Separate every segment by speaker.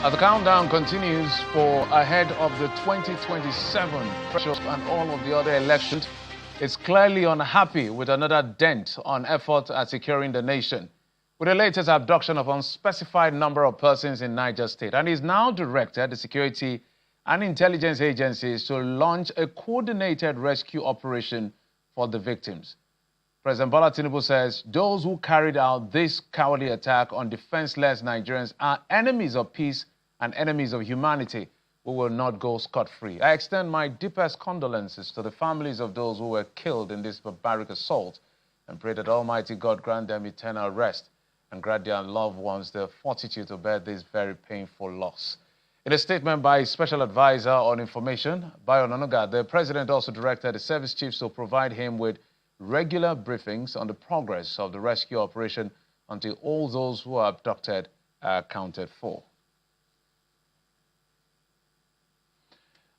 Speaker 1: As the countdown continues for ahead of the 2027 pressure and all of the other elections, it's clearly unhappy with another dent on effort at securing the nation. With the latest abduction of unspecified number of persons in Niger State, and is now directed the security and intelligence agencies to launch a coordinated rescue operation for the victims. President Bola Tinubu says those who carried out this cowardly attack on defenseless Nigerians are enemies of peace and enemies of humanity who will not go scot-free. I extend my deepest condolences to the families of those who were killed in this barbaric assault and pray that Almighty God grant them eternal rest and grant their loved ones the fortitude to bear this very painful loss. In a statement by Special Advisor on Information, Bayo Onanuga, the President also directed the service chiefs to provide him with regular briefings on the progress of the rescue operation until all those who are abducted are accounted for.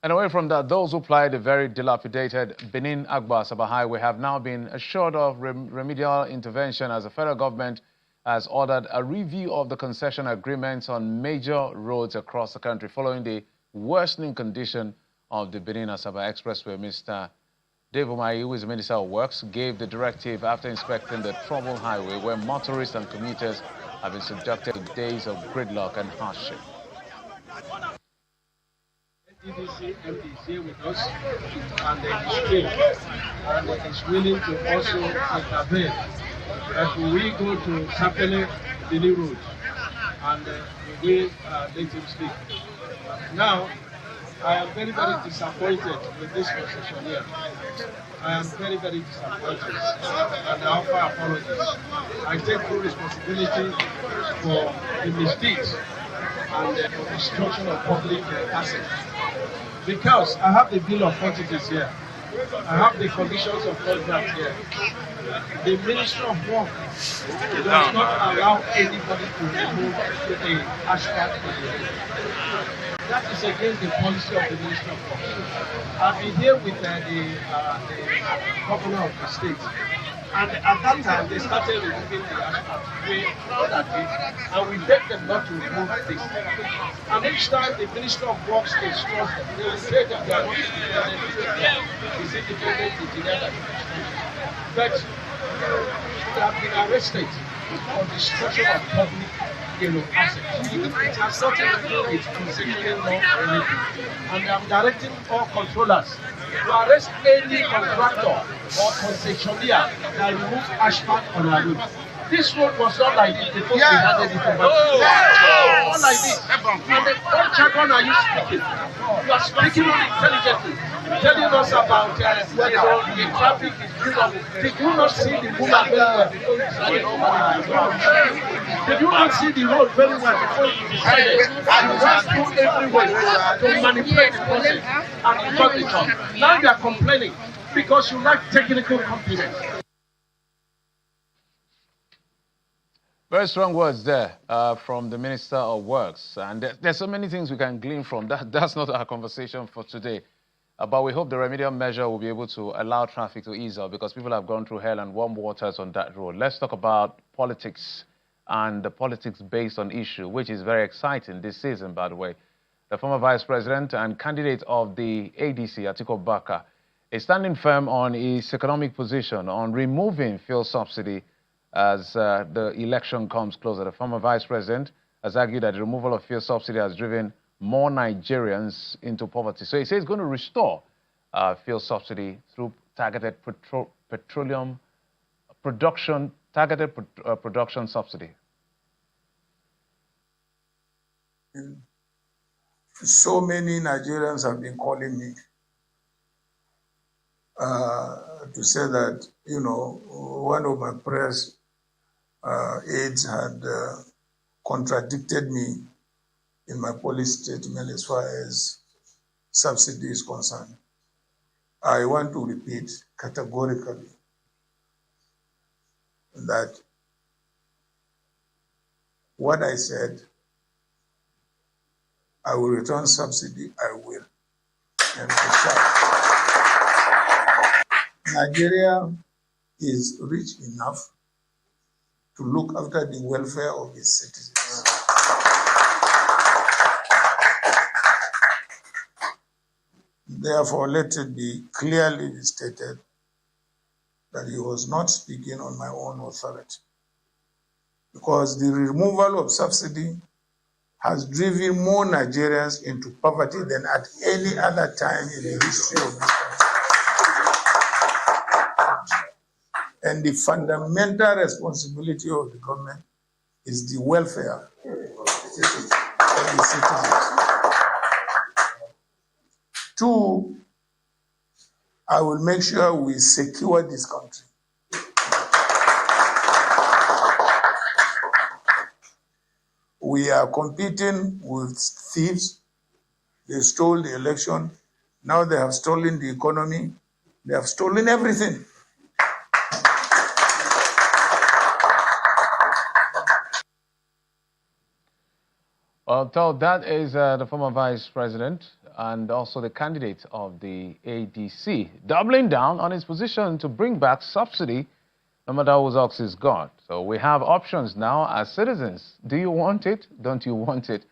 Speaker 1: And away from that, those who ply the very dilapidated Benin-Agbor highway have now been assured of remedial intervention as the federal government has ordered a review of the concession agreements on major roads across the country following the worsening condition of the Benin-Agbor Expressway. Mr. Yayi, who is the Minister of Works, gave the directive after inspecting the troubled highway where motorists and commuters have been subjected to days of gridlock and hardship.
Speaker 2: EDC MD is here with us, and he's skilled, and is willing to also intervene. That we go to Sapele, Benin Road, and we will let him speak. Now, I am very, very disappointed with this concessionaire. I am very, very disappointed, and I offer apologies. I take full responsibility for the misdeeds and for the destruction of public assets. Because I have the bill of quantities here, I have the conditions of contract here. The Ministry of Work does not allow anybody to remove the asphalt. That is against the policy of the Ministry of Work. I've been here with the governor of the state. And at that time, they started removing the asphalt. We looked at it, and we begged them not to remove this. And each time the Minister of Works instructs them, they will say that they are not independent engineer. It's independent engineer that is. But they have been arrested for destruction of public assets. It has nothing to do with concessioning law or anything. And I'm directing all controllers to arrest any contractor or concessionaire that removes asphalt on our road. This road was not like this before we handed it over. Not like this. And what jargon are you speaking? You are speaking intelligently, telling us about the traffic is built up. Did you not see the woman very well before you decided? Did you not see the road very well before you decided? You went through everywhere to manipulate the process and you got the job. Now you are complaining because you lack technical competence.
Speaker 1: Very strong words there from the Minister of Works. And there's so many things we can glean from that. That's not our conversation for today. But we hope the remedial measure will be able to allow traffic to ease up because people have gone through hell and warm waters on that road. Let's talk about politics and the politics based on issue, which is very exciting this season, by the way. The former Vice President and candidate of the ADC, Atiku, is standing firm on his economic position on removing fuel subsidy as the election comes closer. The former Vice President has argued that the removal of fuel subsidy has driven more Nigerians into poverty. So he says he's going to restore fuel subsidy through targeted petroleum production, production subsidy.
Speaker 3: So many Nigerians have been calling me to say that, you know, one of my press aides had contradicted me in my policy statement as far as subsidy is concerned. I want to repeat categorically that what I said, I will return subsidy, I will. And Nigeria is rich enough to look after the welfare of its citizens. Therefore, let it be clearly stated that he was not speaking on my own authority, because the removal of subsidy has driven more Nigerians into poverty than at any other time in the history of this country. And the fundamental responsibility of the government is the welfare of the citizens. Two, I will make sure we secure this country. We are competing with thieves. They stole the election. Now they have stolen the economy. They have stolen everything.
Speaker 1: Well, so that is the former vice president and also the candidate of the ADC, doubling down on his position to bring back subsidy no matter whose ox is gone. So we have options now as citizens. Do you want it? Don't you want it?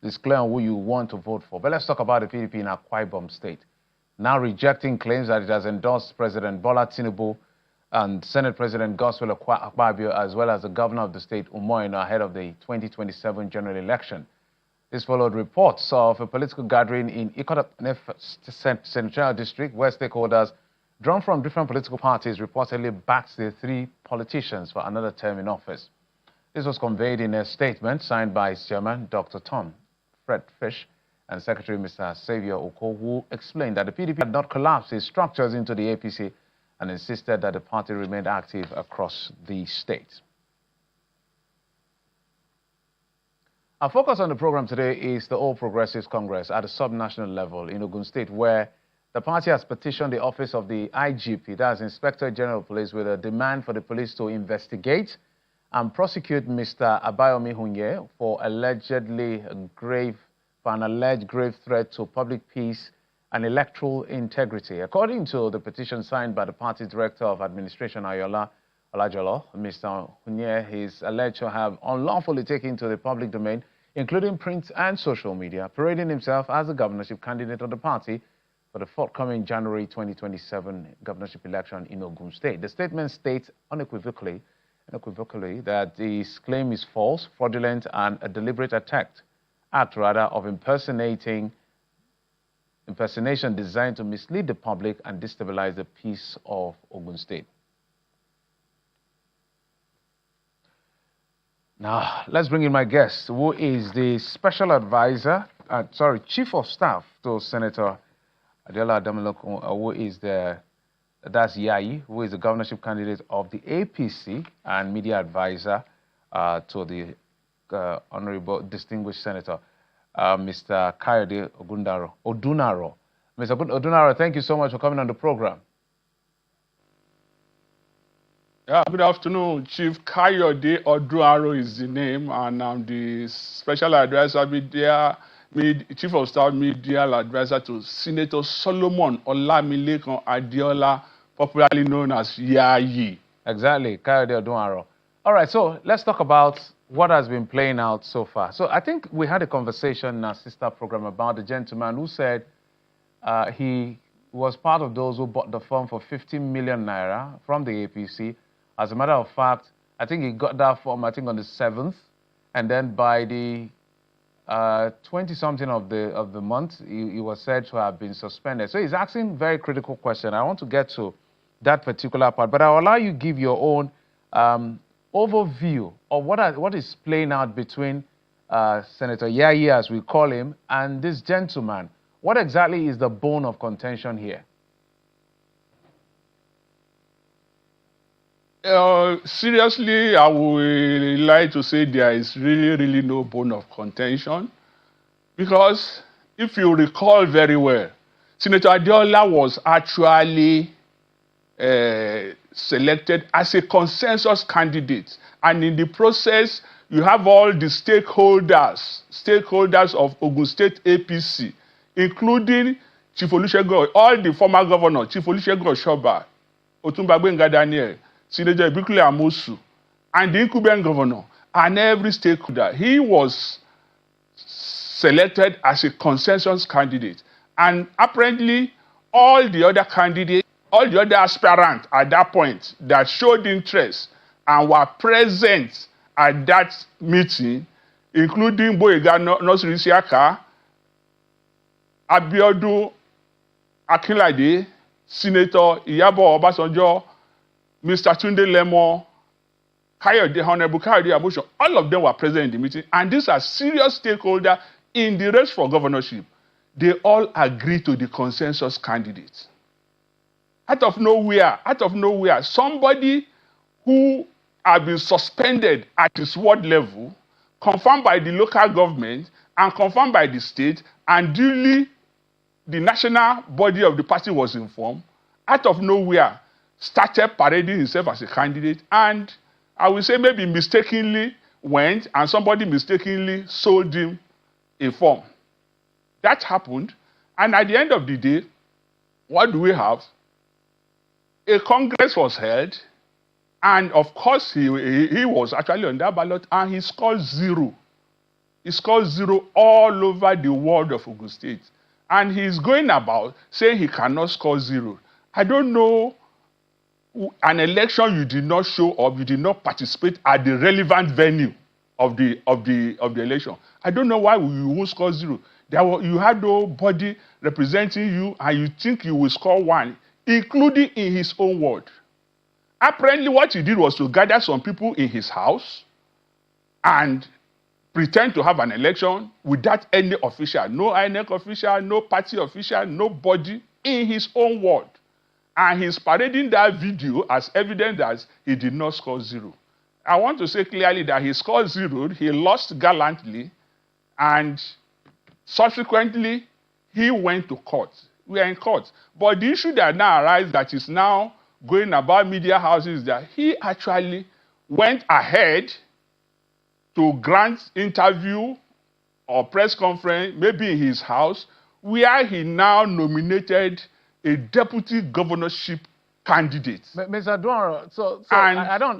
Speaker 1: It's clear on who you want to vote for. But let's talk about the PDP in Akwa Ibom State, now rejecting claims that it has endorsed President Bola Tinubu and Senate President Godswill Akpabio, as well as the governor of the state, Umoino, ahead of the 2027 general election. This followed reports of a political gathering in Ikot Senatorial District, where stakeholders drawn from different political parties reportedly backed the three politicians for another term in office. This was conveyed in a statement signed by its chairman, Dr. Tom Fred Fish, and Secretary Mr. Xavier Oko, who explained that the PDP had not collapsed its structures into the APC and insisted that the party remained active across the state. Our focus on the program today is the All Progressives Congress at a sub-national level in Ogun State, where the party has petitioned the office of the IGP, that's Inspector General of Police, with a demand for the police to investigate and prosecute Mr. Abayomi for an alleged grave threat to public peace and electoral integrity. According to the petition signed by the party director of administration, Ayola Olajolo, Mr. Hunye is alleged to have unlawfully taken to the public domain, including print and social media, parading himself as the governorship candidate of the party for the forthcoming January 2027 governorship election in Ogun State. The statement states unequivocally that this claim is false, fraudulent, and a deliberate act of impersonation designed to mislead the public and destabilize the peace of Ogun State. Now, let's bring in my guest, who is the special advisor, chief of staff to Senator Adela Damiloko, who is that's Yayi, who is the governorship candidate of the APC and media advisor to the honorable distinguished senator, Mr. Kayode Odunaro. Mr. Odunaro, thank you so much for coming on the program.
Speaker 4: Yeah, good afternoon. Chief Kayode Odunaro is the name, and I'm the special advisor, Chief of Staff Media Advisor to Senator Solomon Olamilekan Adeola, popularly known as Yayi.
Speaker 1: Exactly, Kayode Odunaro. All right, so let's talk about what has been playing out so far. So I think we had a conversation in our sister program about the gentleman who said he was part of those who bought the form for 50 million naira from the APC. As a matter of fact, I think he got that form, on the 7th, and then by the 20-something of the month, he was said to have been suspended. So he's asking very critical question. I want to get to that particular part, but I'll allow you to give your own overview of what is playing out between Senator Yayi, as we call him, and this gentleman. What exactly is the bone of contention here?
Speaker 4: Seriously, I would like to say there is really no bone of contention, because if you recall very well, Senator Adeola was actually selected as a consensus candidate, and in the process, you have all the stakeholders of Ogun State APC, including Chief Olusegun, all the former governors, Chief Olusegun Oshoba, Otunba Gbenga Daniel, Senator Ibikule Amosu, and the incumbent governor, and every stakeholder. He was selected as a consensus candidate. And apparently, all the other candidates, all the other aspirants at that point that showed interest and were present at that meeting, including Boyega Nosiri Siaka, Abiodun Akinlade, Senator Iyabo Obasanjo, Mr. Tunde Lemon, Honorable Kayode Amusho, all of them were present in the meeting, and these are serious stakeholders in the race for governorship. They all agreed to the consensus candidate. Out of nowhere, somebody who had been suspended at his ward level, confirmed by the local government, and confirmed by the state, and duly the national body of the party was informed, out of nowhere, started parading himself as a candidate, and I will say maybe mistakenly went and somebody mistakenly sold him a form. That happened, and at the end of the day, what do we have? A Congress was held, and of course he was actually on that ballot, and he scored 0. He scored 0 all over the world of Ogun State. And he's going about saying he cannot score 0. I don't know an election you did not show up, you did not participate at the relevant venue of the election. I don't know why you won't score 0. You had nobody representing you, and you think you will score 1, including in his own ward. Apparently, what he did was to gather some people in his house and pretend to have an election without any official, no INEC official, no party official, nobody in his own ward. And he's parading that video as evidence that he did not score 0. I want to say clearly that he scored 0, he lost gallantly, and subsequently, he went to court. We are in court. But the issue that now arises that is now going about media houses is that he actually went ahead to grant interview or press conference, maybe in his house, where he now nominated a deputy governorship candidate.
Speaker 1: Mr. Duaro, so
Speaker 4: and
Speaker 1: I don't.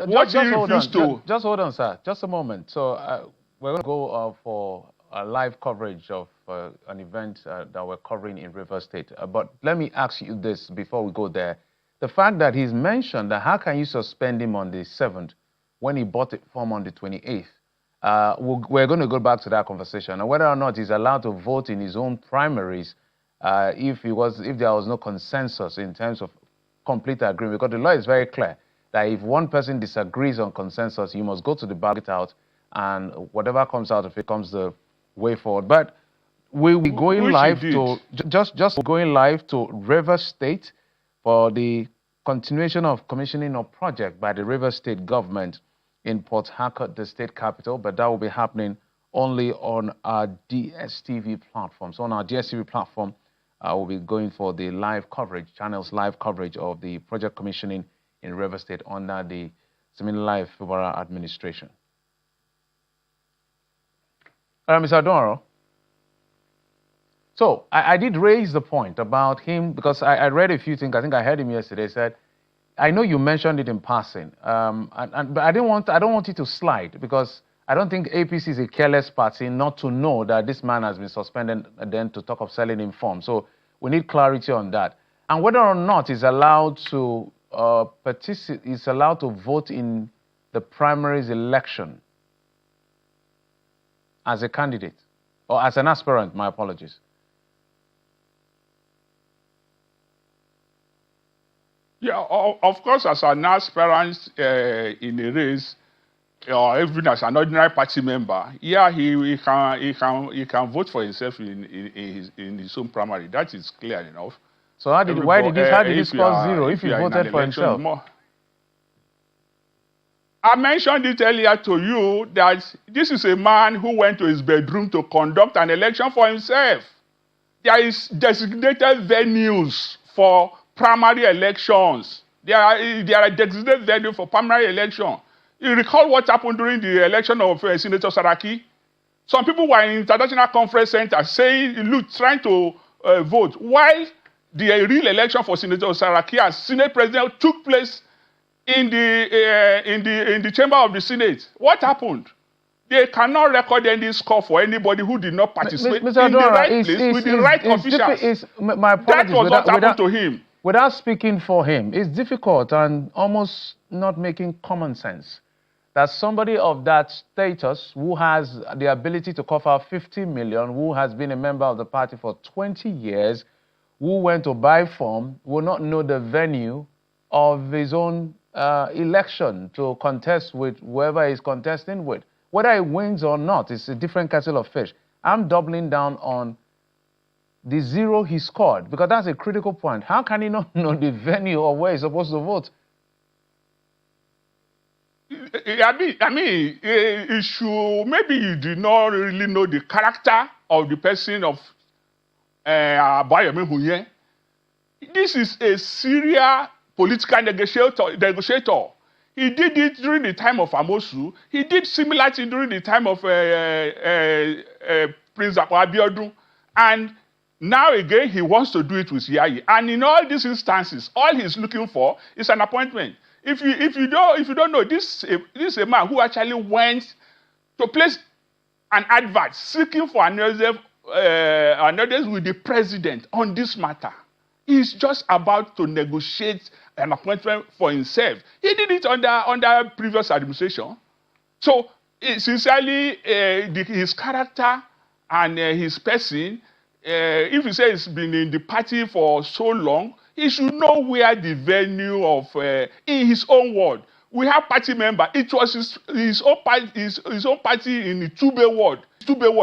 Speaker 4: Just
Speaker 1: hold on, sir. Just a moment. So we're going to go for a live coverage of an event that we're covering in Rivers State. But let me ask you this before we go there. The fact that he's mentioned that how can you suspend him on the 7th when he bought it form on the 28th? We're going to go back to that conversation. And whether or not he's allowed to vote in his own primaries if there was no consensus in terms of complete agreement. Because the law is very clear that if one person disagrees on consensus, you must go to the ballot out, and whatever comes out of it comes the way forward. But we'll be going live to just going live to Rivers State for the continuation of commissioning of project by the Rivers State government in Port Harcourt, the state capital, but that will be happening only on our DSTV platform. So on our DSTV platform, we'll be going for the live coverage, channels live coverage of the project commissioning in Rivers State under the Similar Fubara administration. Mr. Adonro. So I did raise the point about him because I read a few things. I think I heard him yesterday. He said, I know you mentioned it in passing, but I don't want it to slide because I don't think APC is a careless party not to know that this man has been suspended and then to talk of selling him forms. So we need clarity on that. And whether or not he's allowed to participate, he's allowed to vote in the primaries election as a candidate or as an aspirant, my apologies.
Speaker 4: Yeah, of course, as an aspirant in a race, or even as an ordinary party member, yeah, he can vote for himself in his own primary. That is clear enough.
Speaker 1: So how did he score 0 if he voted for himself?
Speaker 4: I mentioned it earlier to you that this is a man who went to his bedroom to conduct an election for himself. There is designated venues for primary elections. There are designated venues for primary election. You recall what happened during the election of Senator Saraki? Some people were in international conference center saying, look, trying to vote, while the real election for Senator Saraki as Senate President took place in the chamber of the Senate. What happened? They cannot record any score for anybody who did not participate in the right place with the right officials.
Speaker 1: My apologies.
Speaker 4: That was what happened to him.
Speaker 1: Without speaking for him, it's difficult and almost not making common sense that somebody of that status, who has the ability to cover 50 million, who has been a member of the party for 20 years, who went to buy form, will not know the venue of his own election to contest with whoever he's contesting with. Whether he wins or not, it's a different kettle of fish. I'm doubling down on the zero he scored, because that's a critical point. How can he not know the venue or where he's supposed to vote?
Speaker 4: I mean, maybe you did not really know the character of the person of Abayomi. This is a serious political negotiator. He did it during the time of Amosu. He did similar thing during the time of Prince Abayomi. And now again, he wants to do it with Yayi. And in all these instances, all he's looking for is an appointment. If you don't know, this is a man who actually went to place an advert seeking for an audience with the president on this matter. He's just about to negotiate an appointment for himself. He did it under previous administration. So sincerely, his character and his person, if he says he's been in the party for so long, he should know where the venue of, in his own word. We have party member. It was his own party in the Tube ward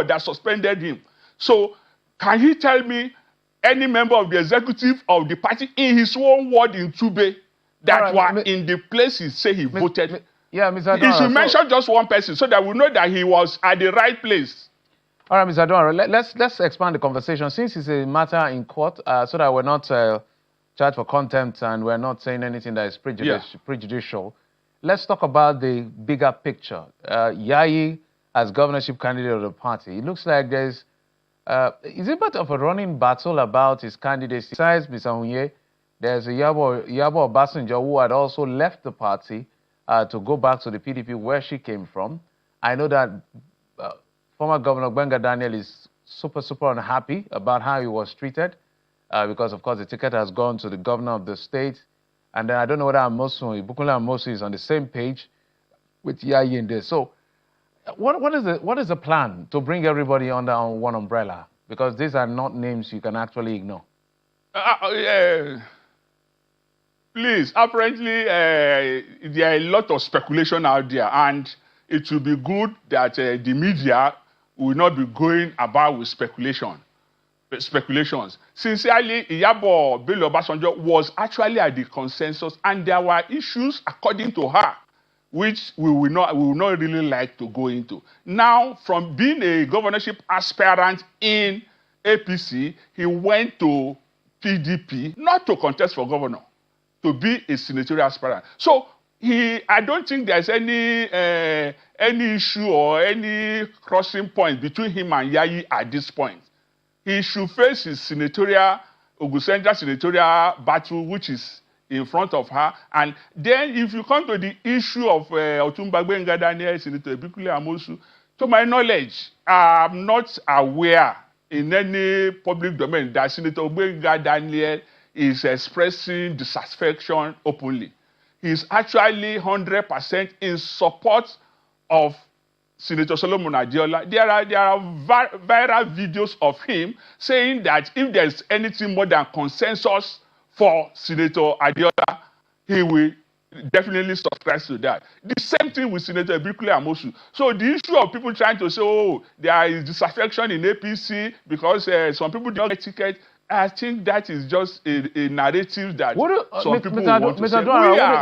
Speaker 4: that suspended him. So can he tell me any member of the executive of the party in his own ward in Tube that were in the place he said he voted?
Speaker 1: Yeah, Mr. Adora,
Speaker 4: he should mention just one person so that we know that he was at the right place.
Speaker 1: All right, Mr. Adora, let's expand the conversation. Since it's a matter in court, so that we're not charged for contempt and we're not saying anything that is prejudicial, let's talk about the bigger picture. Yayi as governorship candidate of the party, it looks like there's is it a bit of a running battle about his candidacy? Besides Mr. Hunye, there's a Yabo Obasanjo who had also left the party to go back to the PDP where she came from. I know that former Governor Benga Daniel is super unhappy about how he was treated because, of course, the ticket has gone to the governor of the state. And then I don't know whether Bukola Amosu is on the same page with Yayi in this. So what is the plan to bring everybody under one umbrella? Because these are not names you can actually ignore.
Speaker 4: Please, apparently there are a lot of speculation out there, and it will be good that the media will not be going about with speculations. Sincerely, Iyabo Bello Obasanjo was actually at the consensus, and there were issues, according to her, which we will not really like to go into. Now, from being a governorship aspirant in APC, he went to PDP, not to contest for governor, to be a senatorial aspirant. So I don't think there's any issue or any crossing point between him and Yayi at this point. He should face his Ogun Central senatorial battle, which is in front of her. And then if you come to the issue of Otumba Gbenga Daniel, Senator Bikule Amosu, to my knowledge, I'm not aware in any public domain that Senator Gbenga Daniel is expressing dissatisfaction openly. He's actually 100% in support of Senator Solomon Adiola. There are viral videos of him saying that if there's anything more than consensus for Senator Adiola, he will definitely subscribe to that. The same thing with Senator Bikule Amosu. So the issue of people trying to say, oh, there is disaffection in APC because some people don't get ticket, I think that is just a narrative that some people want to say.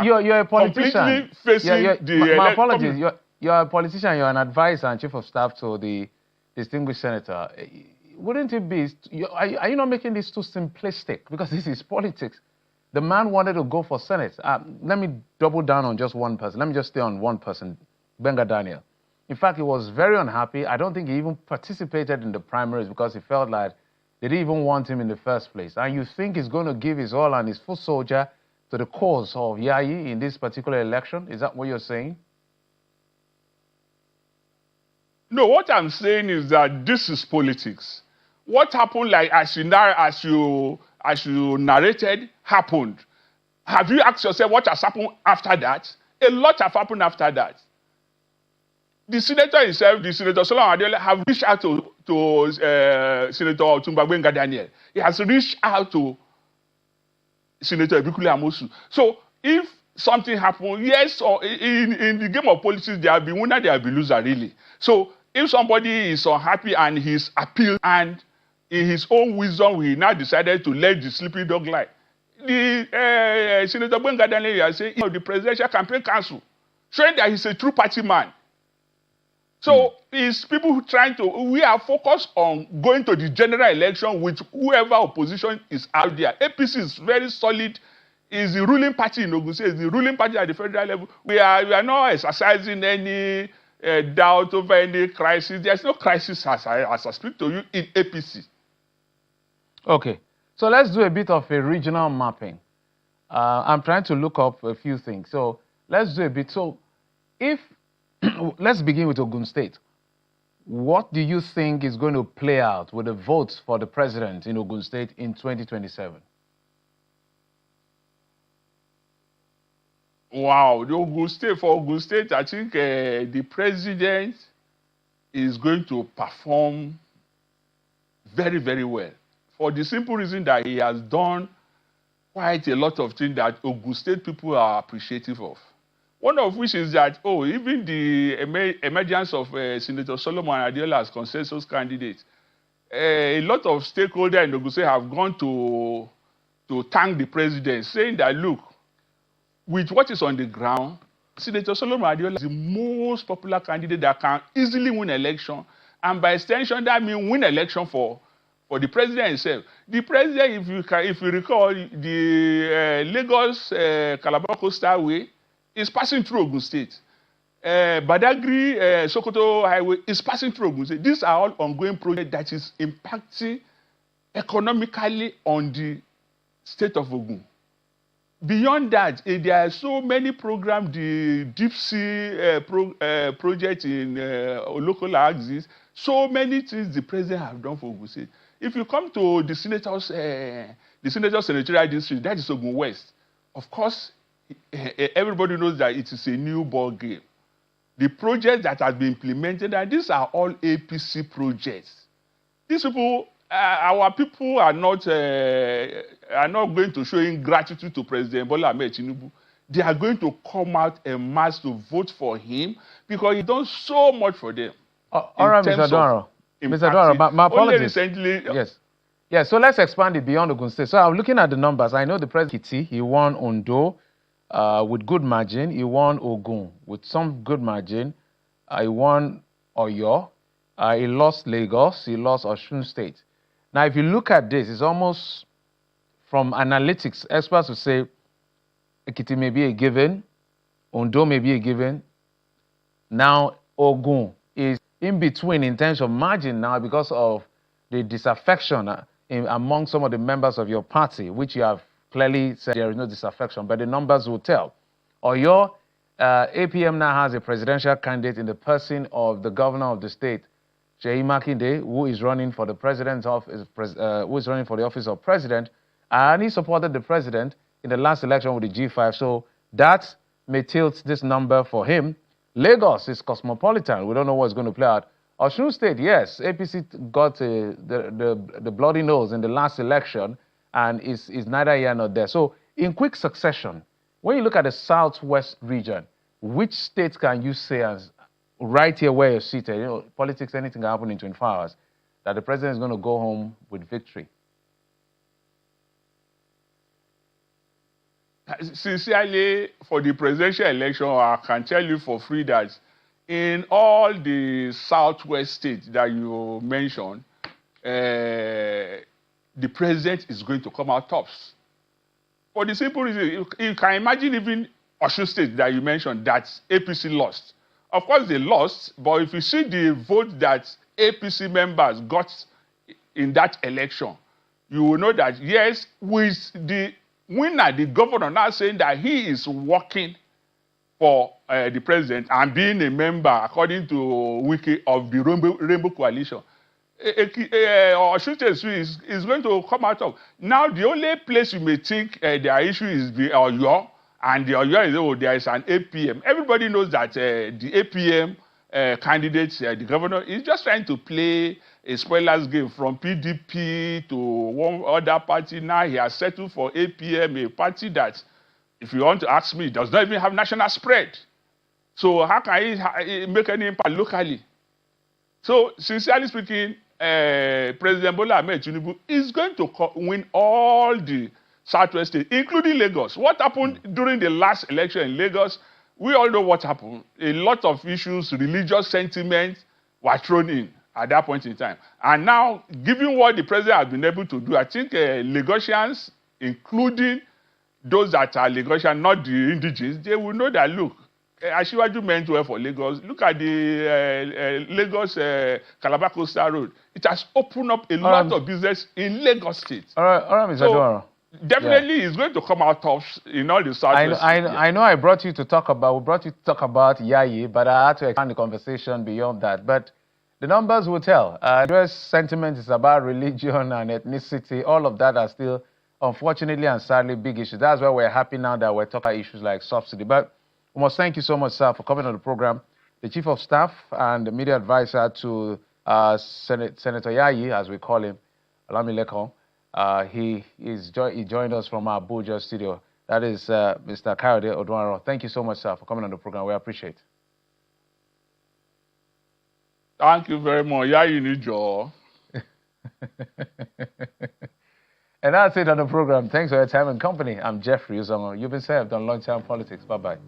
Speaker 1: You're a politician.
Speaker 4: Completely facing
Speaker 1: my apologies. You're a politician. You're an advisor and chief of staff to the distinguished senator. Wouldn't it be? Are you not making this too simplistic? Because this is politics. The man wanted to go for Senate. Let me double down on just one person. Let me just stay on one person, Benga Daniel. In fact, he was very unhappy. I don't think he even participated in the primaries because he felt like they didn't even want him in the first place. And you think he's going to give his all and his foot soldier to the cause of Yayi in this particular election? Is that what you're saying?
Speaker 4: No, what I'm saying is that this is politics. What happened, like as you narrated, happened. Have you asked yourself what has happened after that? A lot have happened after that. The senator himself, the Senator Solomon Adele, have reached out to Senator Otunbagbenga Daniel. He has reached out to Senator Ebikule Amosu. So if something happened, yes, or in the game of politics, there will be winner, there will be loser, really. So if somebody is unhappy and he's appealed, and in his own wisdom, he now decided to let the sleeping dog lie. The Senator Benga Daniel has said, the Presidential Campaign Council, showing that he's a true party man. So it's people who we are focused on going to the general election with whoever opposition is out there. APC is very solid, is the ruling party in Ogun State, is the ruling party at the federal level. We are not exercising any doubt over any crisis. There's no crisis as I speak to you in APC.
Speaker 1: Okay, so let's do a bit of a regional mapping. I'm trying to look up a few things. So let's do a bit. So if let's begin with Ogun State. What do you think is going to play out with the votes for the president in Ogun State in 2027?
Speaker 4: Wow, for Ogun State, I think the president is going to perform very, very well. For the simple reason that he has done quite a lot of things that Ogun State people are appreciative of. One of which is that, even the emergence of Senator Solomon Adiola as consensus candidate, a lot of stakeholders in Ogun State have gone to thank the president, saying that, look, with what is on the ground, Senator Solomon Adiola is the most popular candidate that can easily win election, and by extension, that means win election for the president himself. The president, if you recall, the Lagos-Calabar Coastal Way is passing through Ogun State. Badagry-Sokoto Highway is passing through Ogun State. These are all ongoing projects that is impacting economically on the state of Ogun. Beyond that, there are so many programs, the deep sea project in local axis, so many things the president have done for Ogun State. If you come to the senators senatorial district, that is Ogun West. Of course, everybody knows that it is a new ball game. The projects that have been implemented, and these are all APC projects. These people, our people are not going to show gratitude to President Bola Ahmed Tinubu. They are going to come out en masse to vote for him because he's done so much for them.
Speaker 1: All right, Mr. Doro. Mr. Doro, my apologies.
Speaker 4: Recently,
Speaker 1: Yes, so let's expand it beyond Ogun State. So I'm looking at the numbers. I know the president, he won Ondo with good margin. He won Ogun with some good margin. He won Oyo. He lost Lagos. He lost Osun State. Now, if you look at this, it's almost from analytics, experts will say Ekiti may be a given, Ondo may be a given. Now, Ogun is in between in terms of margin now because of the disaffection among some of the members of your party, which you have clearly said there is no disaffection, but the numbers will tell. Oyo, APM now has a presidential candidate in the person of the governor of the state, Yayi Makinde, who is running for the president's office, who is running for the office of president, and he supported the president in the last election with the G5. So that may tilt this number for him. Lagos is cosmopolitan. We don't know what's going to play out. Osun State, yes, APC got the bloody nose in the last election and is neither here nor there. So in quick succession, when you look at the southwest region, which states can you say, as right here where you're seated, politics, anything can happen in 24 hours, that the president is going to go home with victory?
Speaker 4: Sincerely, for the presidential election, I can tell you for free that in all the southwest states that you mentioned, the president is going to come out tops. For the simple reason, you can imagine even Osun State that you mentioned that APC lost. Of course, they lost, but if you see the vote that APC members got in that election, you will know that, yes, with the When are the governor now saying that he is working for the president and being a member, according to Wiki, of the Rainbow Coalition? Osun is going to come out of. Now, the only place you may think their issue is the Oyo, and the Oyo is, oh, there is an APM. Everybody knows that the APM candidate, the governor, is just trying to play a spoilers game from PDP to one other party. Now he has settled for APM, a party that, if you want to ask me, does not even have national spread. So how can he make any impact locally? So, sincerely speaking, President Bola Ahmed Tinubu is going to win all the Southwest states, including Lagos. What happened during the last election in Lagos? We all know what happened. A lot of issues, religious sentiments were thrown in at that point in time. And now, given what the president has been able to do, I think Lagosians, including those that are Lagosians, not the indigenous, they will know that, look, Asiwaju meant well for Lagos. Look at the Lagos Calabar Coastal Road. It has opened up a lot of business in Lagos State.
Speaker 1: All right, Mr. Duaro.
Speaker 4: Definitely, it's going to come out tough in all the Southwest.
Speaker 1: I know. We brought you to talk about Yayi, but I had to expand the conversation beyond that. But the numbers will tell. US sentiment is about religion and ethnicity. All of that are still, unfortunately and sadly, big issues. That's why we're happy now that we're talking about issues like subsidy. But we must thank you so much, sir, for coming on the program. The Chief of Staff and the Media Advisor to Senator Yayi, as we call him, Olamilekon. He joined us from our Abuja studio. That is Mr. Kayode Oduaro. Thank you so much, sir, for coming on the program. We appreciate it.
Speaker 4: Thank you very much. Yayi need your.
Speaker 1: And that's it on the program. Thanks for your time and company. I'm Jeffrey Uzongo. You've been served on Long Term Politics. Bye-bye.